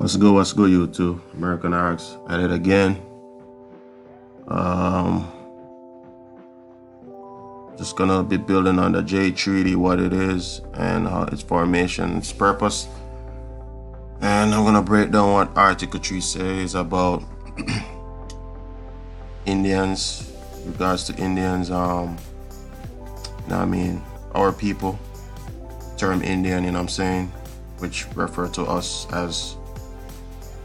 What's good, you two? American Arts at it again. Um, just gonna be building on the J Treaty, what it is, and how its formation, its purpose. And I'm gonna break down what Article 3 says about Indians, regards to Indians, our people, term Indian, which refer to us as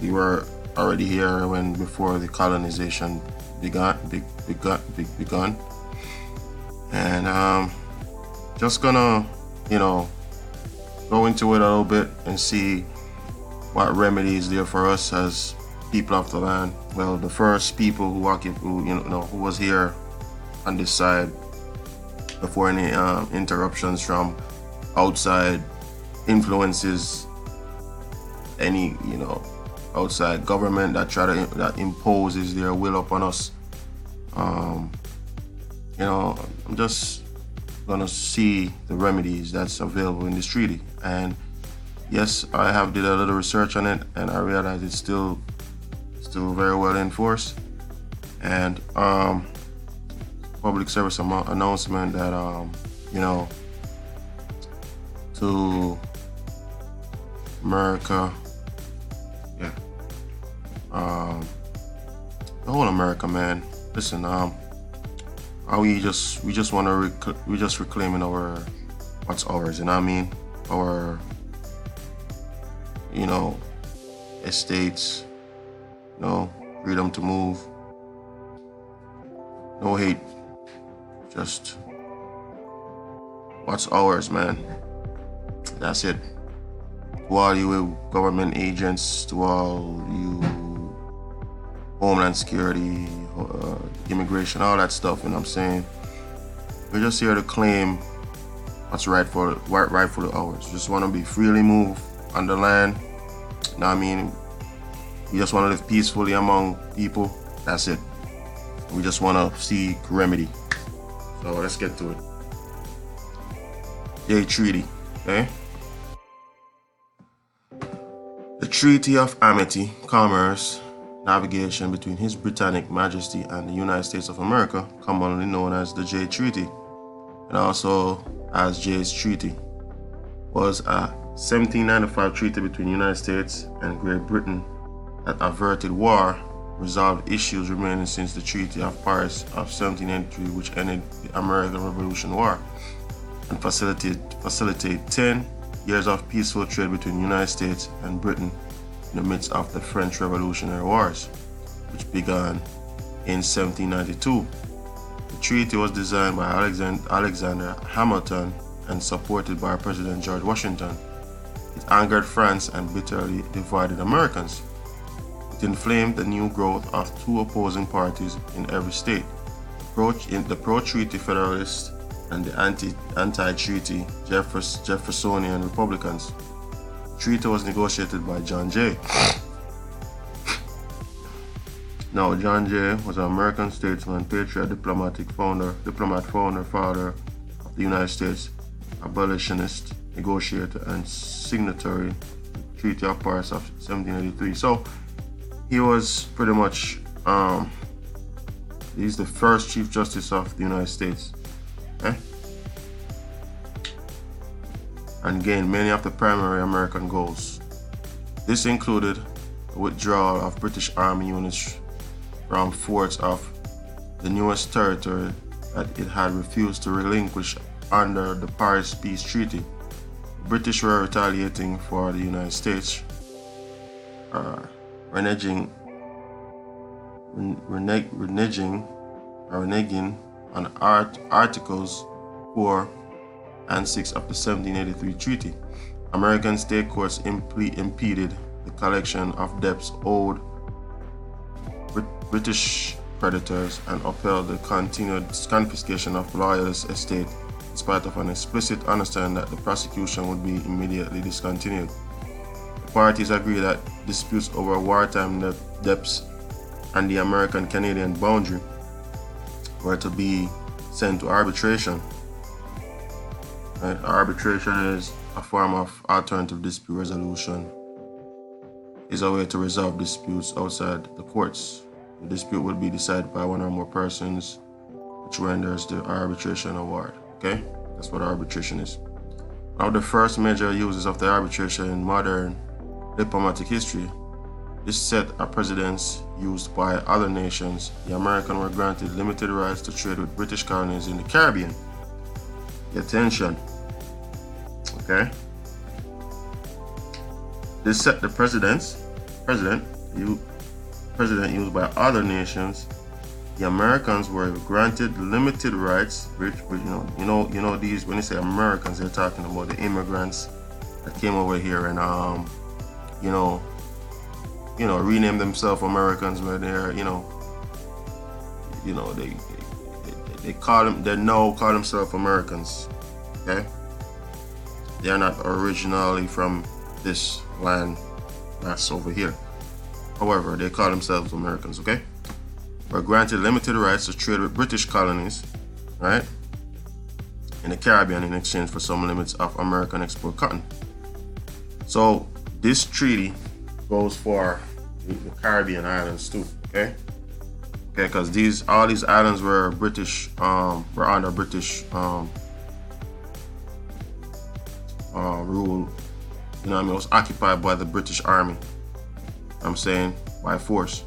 we were already here when before the colonization begun. And just gonna, go into it a little bit and see what remedies there for us as people of the land. Well, the first people who was here on this side before any interruptions from outside influences, any outside government that imposes their will upon us. I'm just gonna see the remedies that's available in this treaty. And yes, I have did a little research on it, and I realize it's still very well enforced. And public service announcement that to America, yeah, the whole America, man. Listen, we just want to we just reclaiming our what's ours, our estates, freedom to move, no hate, just what's ours, man. That's it. To all you government agents, to all you Homeland Security, immigration, all that stuff, we're just here to claim what's rightfully ours. We just want to be freely move on the land. We just want to live peacefully among people. That's it. We just want to seek remedy. So let's get to it. J Treaty, okay? The Treaty of Amity, Commerce, Navigation between His Britannic Majesty and the United States of America, commonly known as the J Treaty, and also as Jay's Treaty, was a 1795 treaty between the United States and Great Britain that averted war, resolved issues remaining since the Treaty of Paris of 1783, which ended the American Revolution War, and facilitated 10 years of peaceful trade between the United States and Britain in the midst of the French Revolutionary Wars, which began in 1792. The treaty was designed by Alexander Hamilton and supported by President George Washington. It angered France and bitterly divided Americans. It inflamed the new growth of two opposing parties in every state, the pro-treaty Federalists and the anti-treaty Jeffersonian Republicans. The treaty was negotiated by John Jay. Now, John Jay was an American statesman, patriot, father of the United States, abolitionist, negotiator, and signatory to the Treaty of Paris of 1783. So, he was pretty much, he's the first Chief Justice of the United States. And gained many of the primary American goals. This included the withdrawal of British Army units from forts of the newest territory that it had refused to relinquish under the Paris Peace Treaty. The British were retaliating for the United States, reneging on Articles 4 and 6 of the 1783 treaty. American state courts impeded the collection of debts owed British creditors and upheld the continued confiscation of loyalist estate in spite of an explicit understanding that the prosecution would be immediately discontinued. The parties agreed that disputes over wartime debts and the American-Canadian boundary were to be sent to arbitration. Arbitration is a form of alternative dispute resolution is a way to resolve disputes outside the courts. The dispute will be decided by one or more persons, which renders the arbitration award. Okay, that's what arbitration is. One of the first major uses of the arbitration in modern diplomatic history, this set a precedence used by other nations. The Americans were granted limited rights to trade with British colonies in the Caribbean. Pay attention. Okay. This set the precedent used by other nations. The Americans were granted limited rights, which you know these, when they say Americans, they're talking about the immigrants that came over here and rename themselves Americans, where they're they now call themselves Americans. Okay, they are not originally from this land that's over here. However, they call themselves Americans. Okay, were granted limited rights to trade with British colonies, right, in the Caribbean in exchange for some limits of American export cotton. So this treaty goes for the Caribbean islands too. Okay, because all these islands were British, were under British rule. You know what I mean? It was occupied by the British Army. I'm saying by force.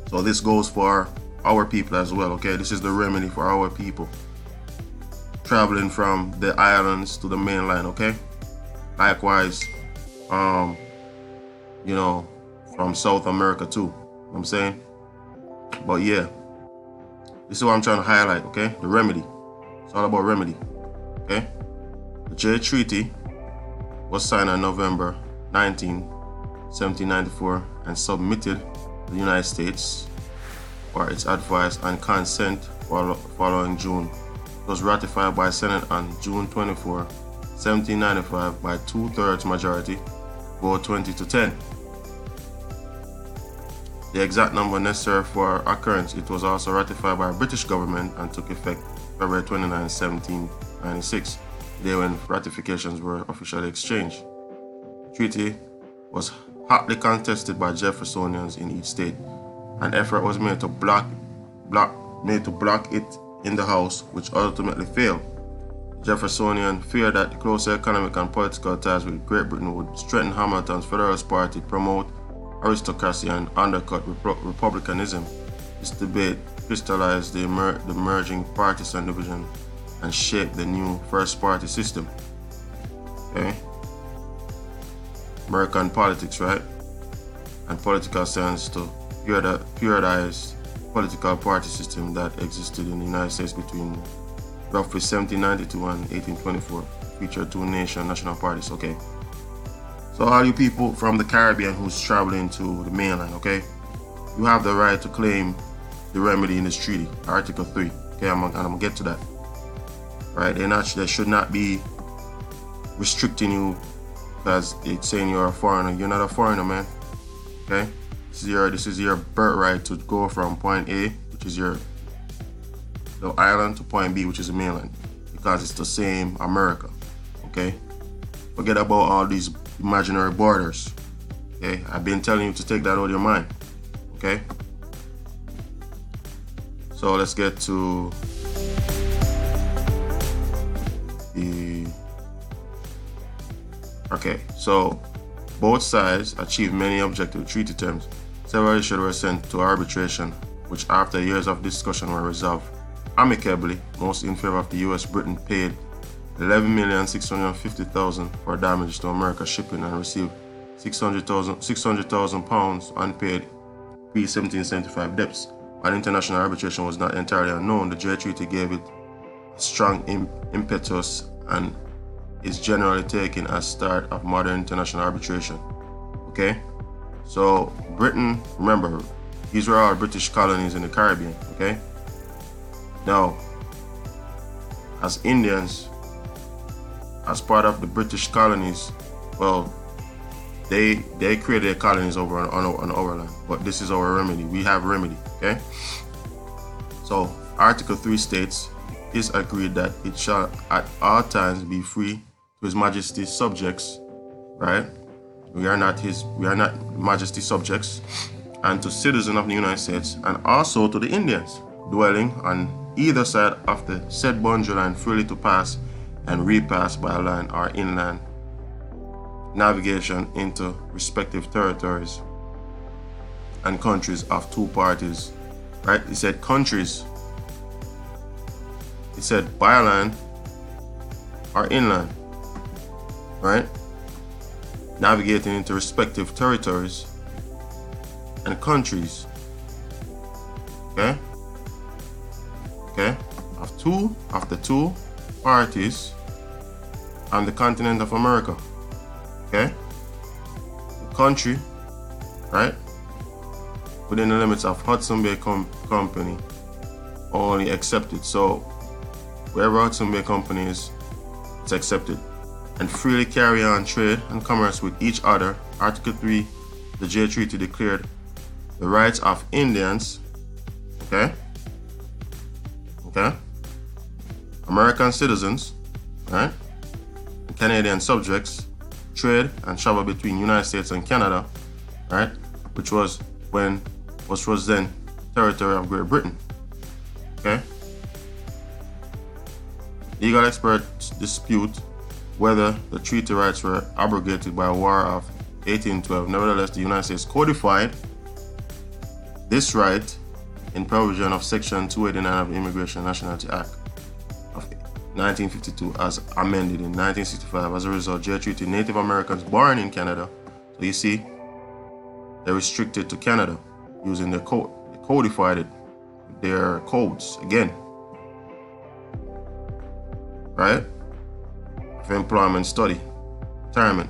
So this goes for our people as well. Okay, this is the remedy for our people traveling from the islands to the mainland. Okay, likewise, from South America too. You know what I'm saying? But yeah, this is what I'm trying to highlight. Okay, the remedy. It's all about remedy. Okay, the J Treaty was signed on November 19, 1794 and submitted to the United States for its advice and consent following June. It was ratified by Senate on June 24, 1795 by 2/3 majority, vote 20-10. The exact number necessary for occurrence, it was also ratified by the British government and took effect February 29, 1796, the day when ratifications were officially exchanged. The treaty was hotly contested by Jeffersonians in each state. An effort was made to block it in the House, which ultimately failed. Jeffersonian feared that closer economic and political ties with Great Britain would strengthen Hamilton's Federalist Party, promote aristocracy, and undercut republicanism. This debate crystallized the emerging partisan division and shaped the new first party system. Okay? American politics, right? And political science to periodize political party system that existed in the United States between roughly 1792 and 1824. Featured two national parties. Okay. So all you people from the Caribbean who's traveling to the mainland, okay, you have the right to claim the remedy in this treaty, Article 3. Okay, I'm gonna get to that. Right? They should not be restricting you because it's saying you're a foreigner. You're not a foreigner, man. Okay? This is your birthright to go from point A, which is the island, to point B, which is the mainland, because it's the same America. Okay? Forget about all these imaginary borders. Okay? I've been telling you to take that out of your mind. Okay? So let's get to so both sides achieved many objective treaty terms. Several issues were sent to arbitration, which after years of discussion were resolved amicably. Most in favor of the U.S. Britain paid $11,650,000 for damage to America shipping and received £600,000 unpaid pre-1775 debts. While international arbitration was not entirely unknown, the J Treaty gave it a strong impetus and is generally taken as start of modern international arbitration. Okay, so Britain, remember, these were all British colonies in the Caribbean. Okay, now as Indians, as part of the British colonies, well, they created their colonies over on our land, but this is our remedy. We have remedy. Okay, so Article 3 states, it is agreed that it shall at all times be free to His Majesty's subjects, right, we are not Majesty subjects, and to citizens of the United States, and also to the Indians dwelling on either side of the said boundary line freely to pass and repass by land or inland navigation into respective territories and countries of two parties. Right? He said countries. He said by land or inland. Right? Navigating into respective territories and countries. Okay? Okay? Of the two parties on the continent of America. Okay? The country, right? Within the limits of Hudson Bay Company only accepted. So wherever Hudson Bay Company is, it's accepted. And freely carry on trade and commerce with each other. Article 3, the J Treaty declared the rights of Indians, okay? Okay? American citizens, right? And Canadian subjects, trade and travel between United States and Canada, right? Which was then territory of Great Britain. Okay? Legal experts dispute whether the treaty rights were abrogated by War of 1812. Nevertheless, the United States codified this right in provision of Section 289 of the Immigration and Nationality Act of 1952 as amended in 1965. As a result, J Treaty Native Americans born in Canada, so you see, they're restricted to Canada using their code. They codified it, their codes again, right? For employment, study, retirement.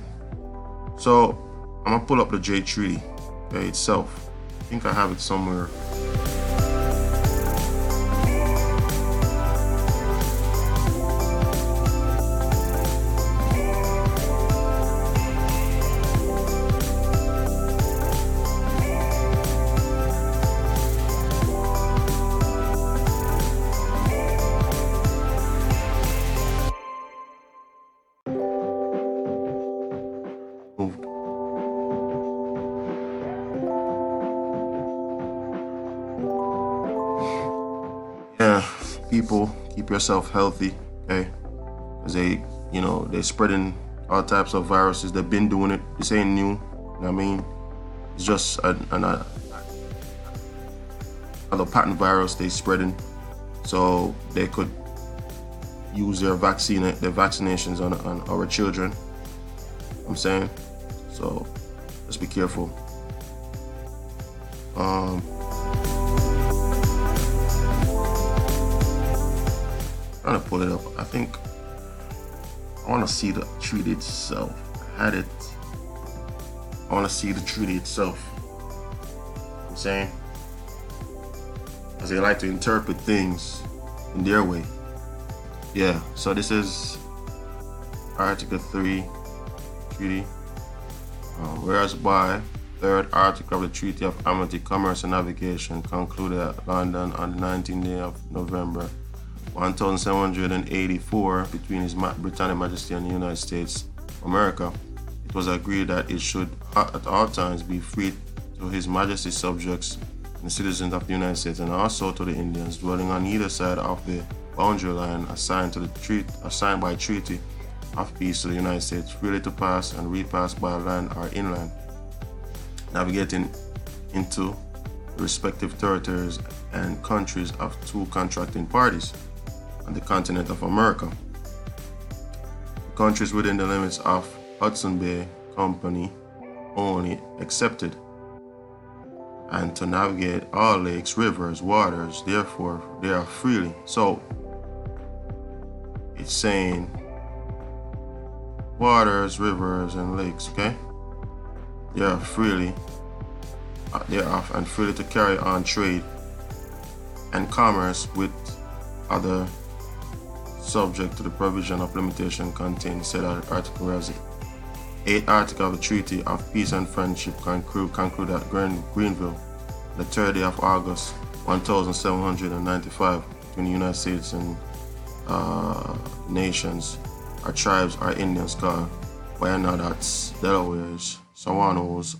So I'm gonna pull up the J Treaty itself. I think I have it somewhere. Yeah, people, keep yourself healthy, okay? Because they're spreading all types of viruses. They've been doing it. This ain't new. You know what I mean? It's just another patent virus they spreading. So they could use their vaccinations on our children. You know what I'm saying? So let's be careful. Trying to pull it up. I think I want to see the treaty itself. I had it. I want to see the treaty itself. You know what I'm saying? Because they like to interpret things in their way. Yeah, so this is Article 3 treaty. Whereas by third article of the Treaty of Amity, Commerce and Navigation concluded at London on the 19th day of November 1784 between His Britannic Majesty and the United States of America, it was agreed that it should at all times be free to His Majesty's subjects and citizens of the United States, and also to the Indians dwelling on either side of the boundary line assigned by treaty of peace to the United States, freely to pass and repass by land or inland, navigating into the respective territories and countries of two contracting parties on the continent of America. The countries within the limits of Hudson Bay Company only accepted, and to navigate all lakes, rivers, waters, therefore they are freely. So it's saying waters, rivers, and lakes, okay? They are freely thereof and freely to carry on trade and commerce with other subject to the provision of limitation contained in said article, whereas the 8th article of the Treaty of Peace and Friendship concluded at Greenville the 3rd day of August 1795 between the United States and nations or tribes or Indians called Wyandots, Delawares, someone who's